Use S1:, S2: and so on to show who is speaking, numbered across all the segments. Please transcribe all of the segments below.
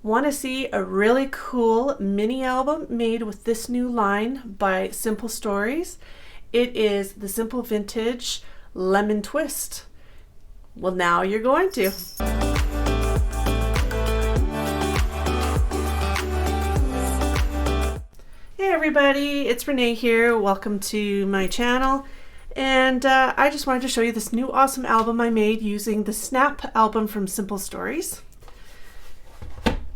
S1: Want to see a really cool mini album made with this new line by Simple Stories? It is the Simple Vintage Lemon Twist. Well, now you're going to. Hey everybody, it's Renee here. Welcome to my channel. And I just wanted to show you this new awesome album I made using the Snap album from Simple Stories.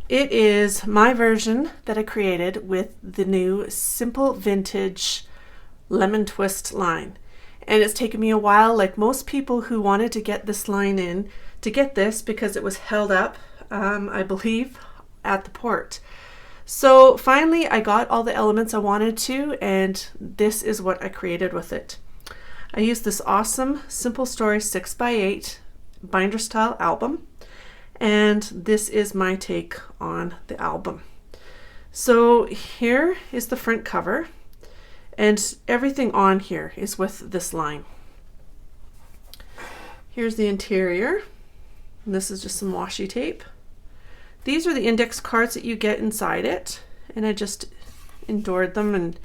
S1: It is my version that I created with the new Simple Vintage Lemon Twist line. And it's taken me a while, like most people who wanted to get this line in, to get this because it was held up, I believe, at the port. So finally I got all the elements I wanted to, and this is what I created with it. I used this awesome Simple Stories 6x8 binder style album. And this is my take on the album. So here is the front cover, and everything on here is with this line. Here's the interior, and this is just some washi tape. These are the index cards that you get inside it, and I just endured them and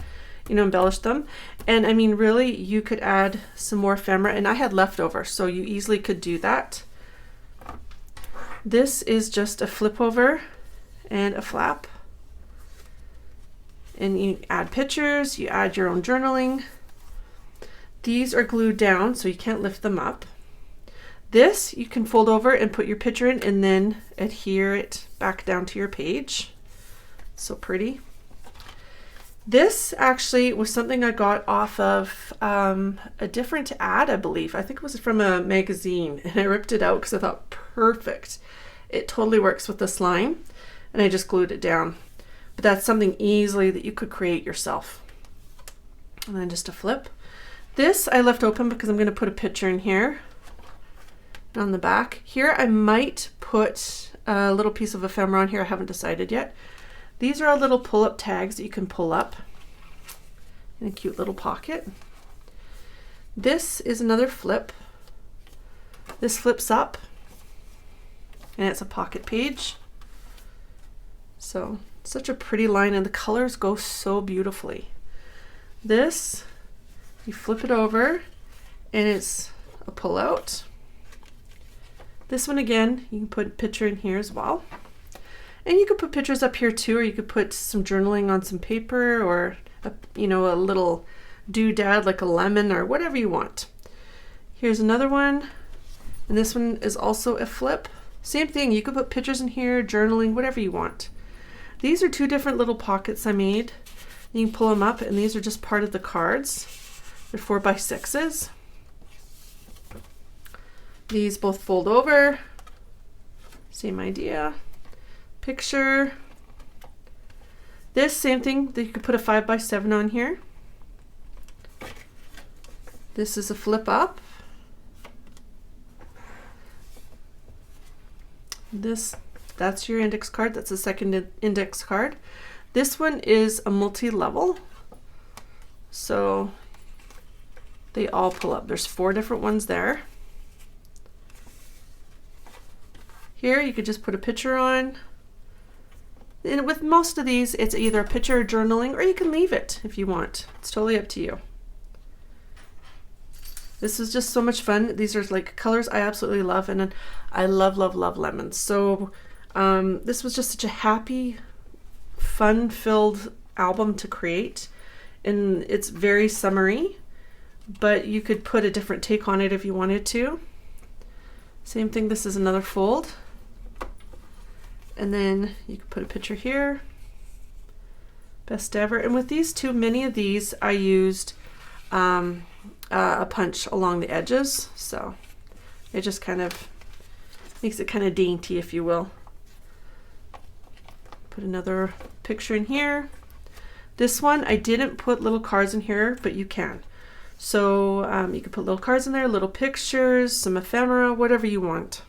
S1: embellished them. And I mean, really, you could add some more ephemera, and I had leftover, so you easily could do that. This is just a flip over and a flap, and you add pictures, you add your own journaling. These are glued down so you can't lift them up. This you can fold over and put your picture in and then adhere it back down to your page. So pretty. This actually was something I got off of a different ad, I believe. I think it was from a magazine, and I ripped it out because I thought, perfect. It totally works with this line, and I just glued it down. But that's something easily that you could create yourself. And then just a flip. This I left open because I'm going to put a picture in here on the back. Here I might put a little piece of ephemera on here. I haven't decided yet. These are all little pull-up tags that you can pull up in a cute little pocket. This is another flip. This flips up, and it's a pocket page. So such a pretty line, and the colors go so beautifully. This, you flip it over, and it's a pull-out. This one again, you can put a picture in here as well. And you could put pictures up here too, or you could put some journaling on some paper, or a little doodad like a lemon, or whatever you want. Here's another one, and this one is also a flip. Same thing, you could put pictures in here, journaling, whatever you want. These are two different little pockets I made. You can pull them up, and these are just part of the cards. They're 4x6s. These both fold over. Same idea. Picture. This same thing, that you could put a 5x7 on here. This is a flip up. That's your index card. That's the second index card. This one is a multi-level, so they all pull up. There's 4 different ones there. Here you could just put a picture on. And with most of these, it's either a picture or journaling, or you can leave it if you want. It's totally up to you. This is just so much fun. These are like colors I absolutely love, and I love, love, love lemons. So this was just such a happy, fun-filled album to create. And it's very summery, but you could put a different take on it if you wanted to. Same thing, this is another fold. And then you can put a picture here. Best ever. And with these two, many of these I used a punch along the edges, so it just kind of makes it kind of dainty, if you will. Put another picture in here. This one I didn't put little cards in here, but you can. So you can put little cards in there, little pictures, some ephemera, whatever you want.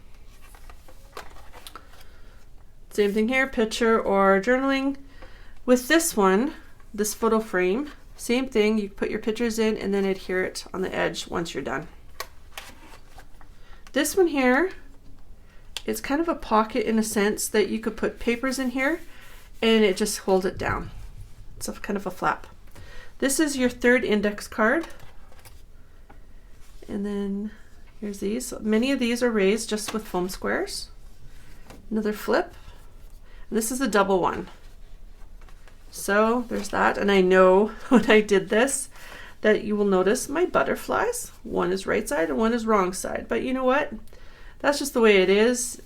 S1: Same thing here, picture or journaling. With this one, this photo frame, same thing, you put your pictures in and then adhere it on the edge once you're done. This one here It's kind of a pocket in a sense that you could put papers in here and it just holds it down. It's a kind of a flap. This is your third index card. And then here's these. Many of these are raised just with foam squares. Another flip. And this is a double one. So there's that. And I know when I did this that you will notice my butterflies. One is right side and one is wrong side. But you know what? That's just the way it is.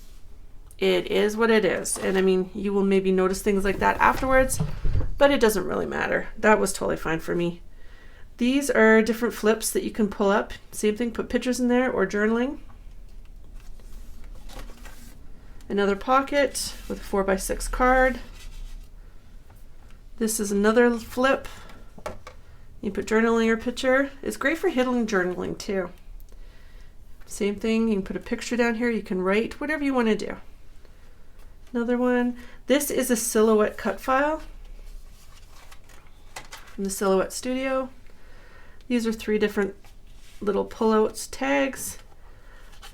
S1: It is what it is. And I mean, you will maybe notice things like that afterwards, but it doesn't really matter. That was totally fine for me. These are different flips that you can pull up. Same thing, put pictures in there or journaling. Another pocket with a 4x6 card. This is another flip. You put journaling or picture. It's great for hidden journaling too. Same thing, you can put a picture down here. You can write whatever you want to do. Another one. This is a silhouette cut file from the Silhouette Studio. These are 3 different little pullouts tags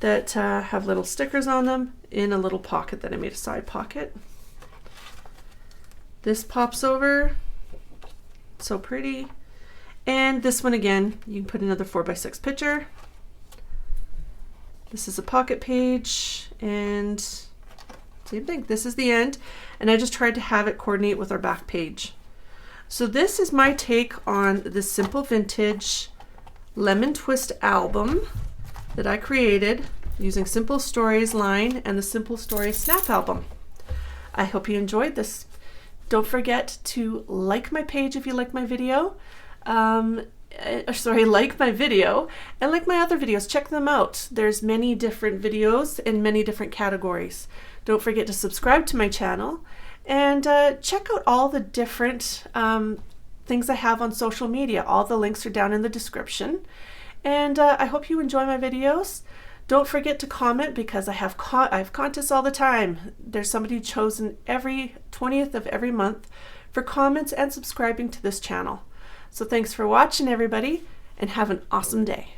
S1: that have little stickers on them in a little pocket that I made, a side pocket. This pops over, so pretty. And this one again, you can put another 4x6 picture. This is a pocket page, and same thing, this is the end. And I just tried to have it coordinate with our back page. So this is my take on the Simple Vintage Lemon Twist album that I created using Simple Stories line and the Simple Stories Snap album. I hope you enjoyed this. Don't forget to like my page if you like my video. Like my video and like my other videos. Check them out. There's many different videos in many different categories. Don't forget to subscribe to my channel and check out all the different things I have on social media. All the links are down in the description. And I hope you enjoy my videos. Don't forget to comment because I have contests all the time. There's somebody chosen every 20th of every month for comments and subscribing to this channel. So thanks for watching, everybody, and have an awesome day.